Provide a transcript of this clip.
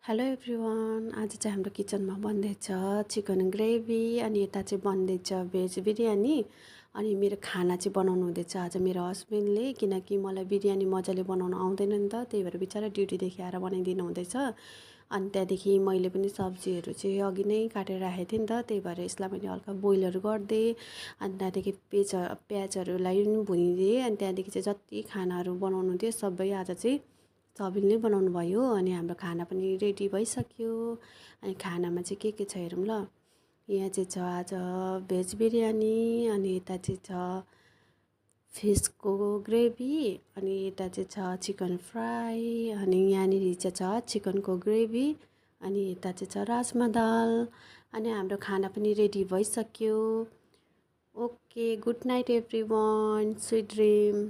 Hello everyone, आज चाहिँ हाम्रो किचनमा बन्दैछ चिकन ग्रेभी अनि यता चाहिँ बन्दैछ भेज बिरयानी। अनि मेरो खाना चाहिँ बनाउनु हुँदैछ आज मेरो हस्बेन्डले, किनकि मलाई बिरयानी मजाले बनाउन आउँदैन नि त, त्यही भएर बिचरा ड्युटीदेखि आएर बनाइदिनु हुँदैछ। अनि त्यहाँदेखि मैले पनि सब्जीहरू चाहिँ अघि नै काटेर राखेको थिएँ नि त, त्यही भएर यसलाई मैले हल्का बोइलहरू गरिदिएँ। अनि त्यहाँदेखि प्याजहरूलाई पनि भुनिदिएँ। अनि त्यहाँदेखि चाहिँ जति खानाहरू बनाउनु थियो सबै आज चाहिँ सबैले बनाउनु भयो। अनि हाम्रो खाना पनि रेडी भइसक्यो। अनि खानामा चाहिँ के छ हेरौँ ल। यहाँ चाहिँ छ आज भेज बिरयानी, अनि यता चाहिँ छ फिसको ग्रेभी, अनि यता चाहिँ छ चिकन फ्राई, अनि यहाँनिर चाहिँ छ चिकनको ग्रेभी, अनि यता चाहिँ छ राजमा दाल। अनि हाम्रो खाना पनि रेडी भइसक्यो। Okay, good night everyone, sweet dream.